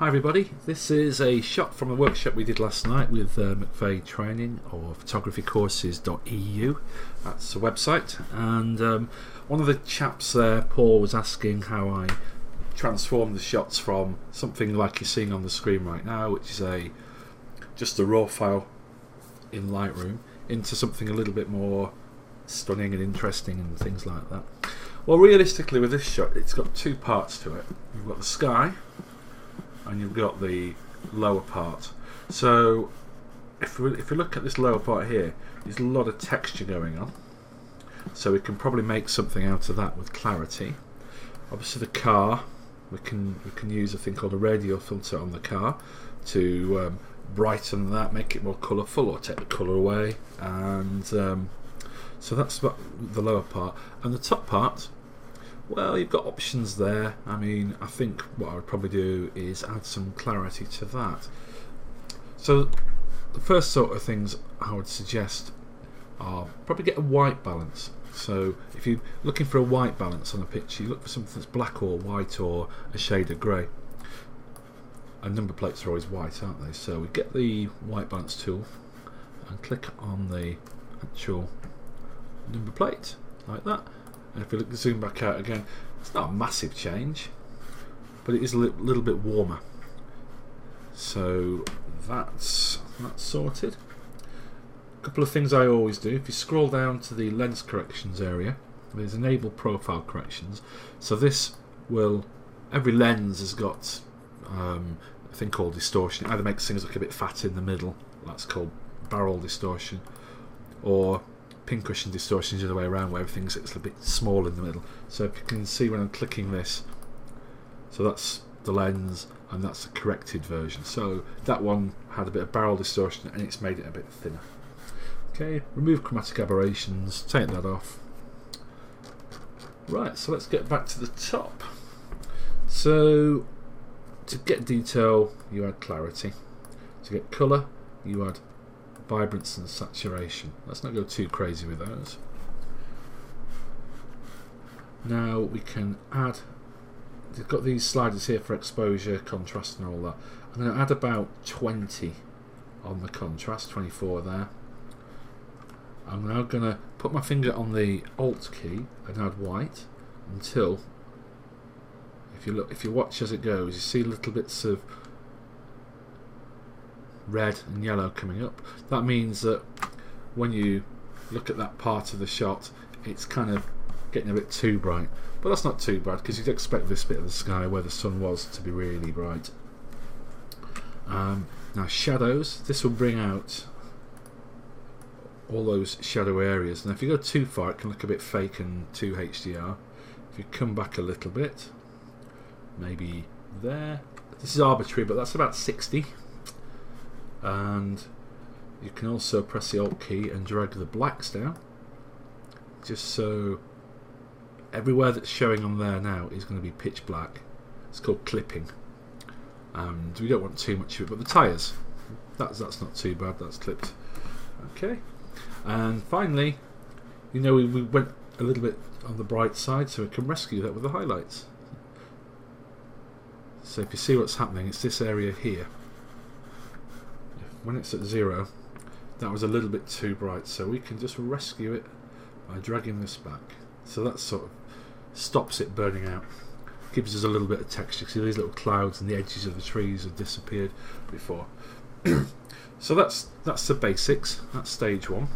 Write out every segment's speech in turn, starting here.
Hi everybody, this is a shot from a workshop we did last night with McVeigh Training or photographycourses.eu. That's the website, and one of the chaps there, Paul, was asking how I transform the shots from something like you're seeing on the screen right now, which is just a raw file in Lightroom, into something a little bit more stunning and interesting and things like that. Well, realistically with this shot, it's got two parts to it. You've got the sky and you've got the lower part. So if we look at this lower part here, there's a lot of texture going on, so we can probably make something out of that with clarity. Obviously the car, we can use a thing called a radial filter on the car to brighten that, make it more colourful or take the colour away, and so that's what the lower part. And the top part, well, you've got options there. I mean, I think what I would probably do is add some clarity to that. So the first sort of things I would suggest are probably get a white balance. So if you're looking for a white balance on a picture, you look for something that's black or white or a shade of grey. And number plates are always white, aren't they? So we get the white balance tool and click on the actual number plate like that. And if we zoom back out again, it's not a massive change, but it is a little bit warmer. So that's sorted. A couple of things I always do: if you scroll down to the lens corrections area, there's enable profile corrections. So this will, every lens has got a thing called distortion. It either makes things look a bit fat in the middle, that's called barrel distortion, or pincushion distortion is the other way around, where everything's a bit small in the middle. So if you can see when I'm clicking this, so that's the lens and that's the corrected version. So that one had a bit of barrel distortion and it's made it a bit thinner. Okay, remove chromatic aberrations, take that off. Right, so let's get back to the top. So to get detail, you add clarity. To get colour, you add vibrance and saturation. Let's not go too crazy with those. Now we can add, we've got these sliders here for exposure, contrast and all that. I'm going to add about 20 on the contrast, 24 there. I'm now going to put my finger on the Alt key and add white until, if you watch as it goes, you see little bits of red and yellow coming up. That means that when you look at that part of the shot, it's kind of getting a bit too bright, but that's not too bad because you'd expect this bit of the sky where the sun was to be really bright. Now shadows, this will bring out all those shadow areas, and if you go too far it can look a bit fake and too HDR. If you come back a little bit, maybe there, this is arbitrary but that's about 60. And you can also press the Alt key and drag the blacks down, just so everywhere that's showing on there now is going to be pitch black. It's called clipping, and we don't want too much of it. But the tyres, that's not too bad, that's clipped. Okay, and finally, you know, we went a little bit on the bright side, so we can rescue that with the highlights. So if you see what's happening, it's this area here. When it's at 0, that was a little bit too bright, so we can just rescue it by dragging this back. So that sort of stops it burning out, gives us a little bit of texture. See, these little clouds and the edges of the trees have disappeared before. So that's the basics. That's stage 1.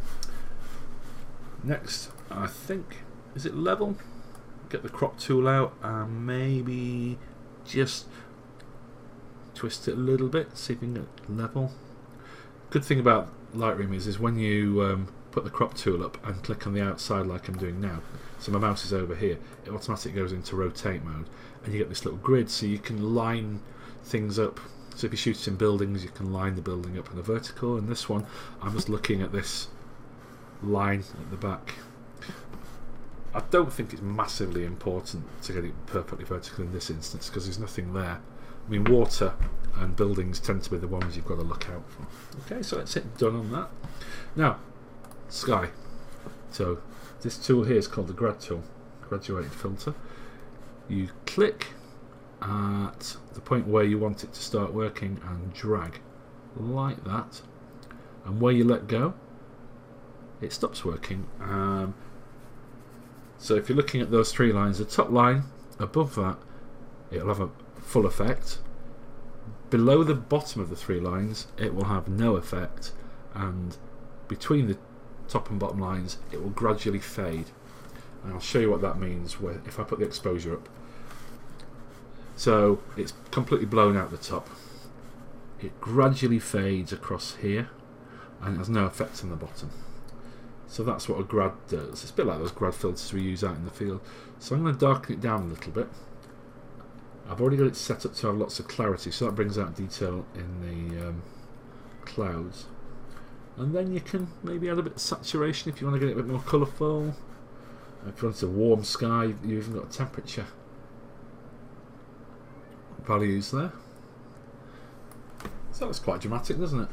Next, I think, is it level? Get the crop tool out and maybe just twist it a little bit, see if we can get level. Good thing about Lightroom is when you put the crop tool up and click on the outside like I'm doing now, so my mouse is over here, it automatically goes into rotate mode and you get this little grid, so you can line things up. So if you shoot in buildings, you can line the building up in a vertical, and this one I'm just looking at this line at the back. I don't think it's massively important to get it perfectly vertical in this instance because there's nothing there. I mean, water and buildings tend to be the ones you've got to look out for. Okay, so that's it, done on that. Now, sky. So this tool here is called the GRAD tool, graduated filter. You click at the point where you want it to start working and drag like that, and where you let go it stops working. So if you're looking at those three lines, the top line above that, it'll have a full effect. Below the bottom of the three lines it will have no effect, and between the top and bottom lines it will gradually fade. And I'll show you what that means if I put the exposure up. So it's completely blown out the top. It gradually fades across here and it has no effect on the bottom. So that's what a GRAD does. It's a bit like those GRAD filters we use out in the field. So I'm going to darken it down a little bit. I've already got it set up to have lots of clarity, so that brings out detail in the clouds. And then you can maybe add a bit of saturation if you want to get it a bit more colourful. If you want a warm sky, you've even got a temperature values there. So that's quite dramatic, doesn't it?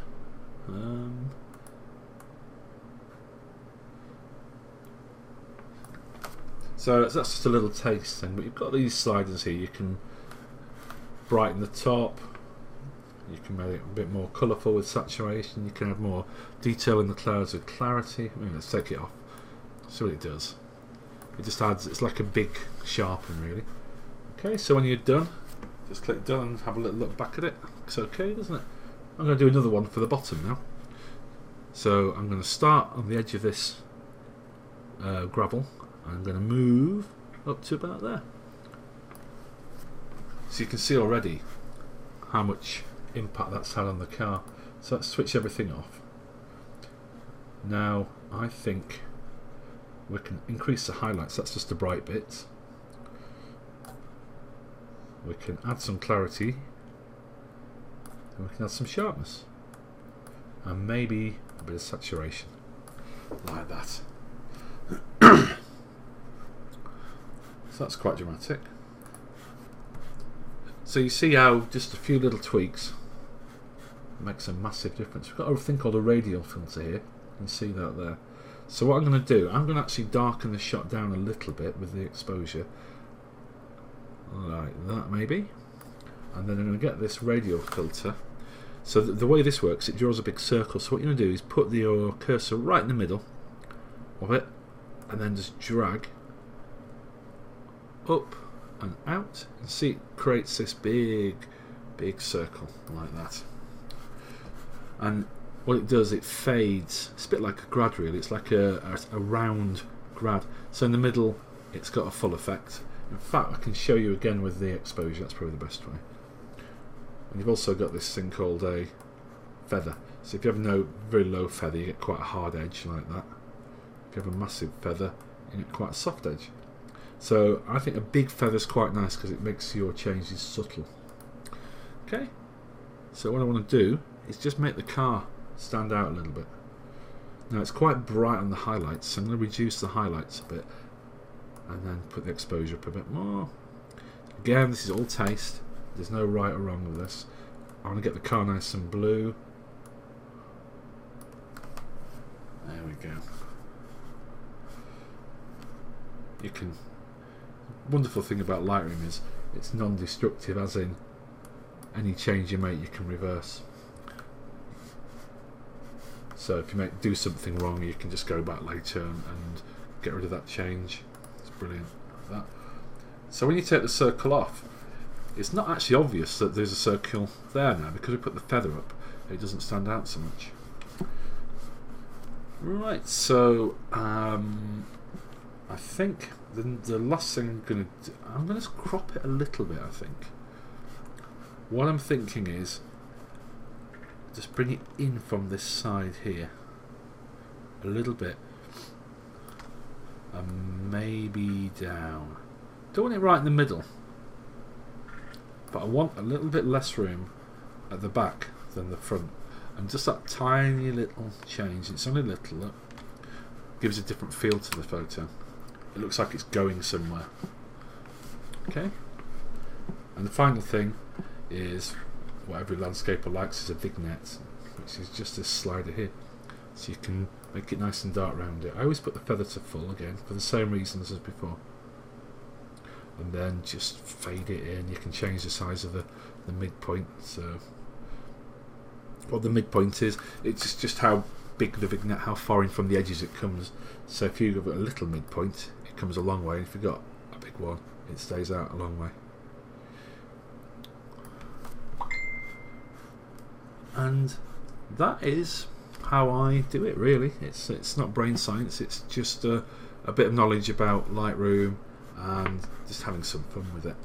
So that's just a little taste thing, but you've got these sliders here. You can brighten the top, you can make it a bit more colourful with saturation, you can have more detail in the clouds with clarity. I mean, let's take it off, see what it does. It just adds, it's like a big sharpen really. Okay, so when you're done, just click done and have a little look back at it. Looks okay, doesn't it? I'm going to do another one for the bottom now. So I'm going to start on the edge of this gravel. I'm going to move up to about there. So you can see already how much impact that's had on the car. So let's switch everything off. Now I think we can increase the highlights. That's just the bright bits. We can add some clarity, and we can add some sharpness, and maybe a bit of saturation like that. So that's quite dramatic. So you see how just a few little tweaks makes a massive difference. We've got a thing called a radial filter here. You can see that there. So what I'm going to do, I'm going to actually darken the shot down a little bit with the exposure, like that maybe, and then I'm going to get this radial filter. So the way this works, it draws a big circle. So what you're going to do is put your cursor right in the middle of it, and then just drag up and out, and see it creates this big circle like that. And what it does, it fades. It's a bit like a GRAD really. It's like a round GRAD. So in the middle it's got a full effect. In fact, I can show you again with the exposure. That's probably the best way. And you've also got this thing called a feather. So if you have no very low feather, you get quite a hard edge like that. If you have a massive feather, you get quite a soft edge. So I think a big feather is quite nice because it makes your changes subtle. Okay, so what I want to do is just make the car stand out a little bit. Now it's quite bright on the highlights, so I'm going to reduce the highlights a bit and then put the exposure up a bit more. Again, this is all taste. There's no right or wrong with this. I want to get the car nice and blue. There we go. You can. Wonderful thing about Lightroom is it's non-destructive, as in any change you make you can reverse. So if you do something wrong, you can just go back later and get rid of that change. It's brilliant like that. So when you take the circle off, it's not actually obvious that there's a circle there now because we put the feather up. It doesn't stand out so much. Right, so I think the last thing I'm going to crop it a little bit. I think what I'm thinking is just bring it in from this side here a little bit and maybe down. Don't want it right in the middle, but I want a little bit less room at the back than the front, and just that tiny little change. It's only little, look, gives a different feel to the photo. It looks like it's going somewhere. Okay, and the final thing is what every landscaper likes is a vignette, which is just this slider here, so you can make it nice and dark around it. I always put the feather to full again for the same reasons as before. and then just fade it in. You can change the size of the midpoint. So what the midpoint is, it's just how big the vignette, how far in from the edges it comes. So if you've got a little midpoint, it comes a long way. If you've got a big one, it stays out a long way. And that is how I do it, really. It's not brain science, it's just a bit of knowledge about Lightroom and just having some fun with it.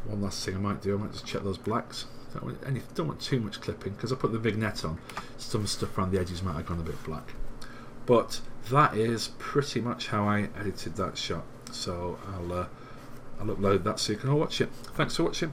One last thing I might do, I might just check those blacks. Don't want too much clipping, because I put the vignette on, some stuff around the edges might have gone a bit black. But that is pretty much how I edited that shot. So I'll upload that so you can all watch it. Thanks for watching.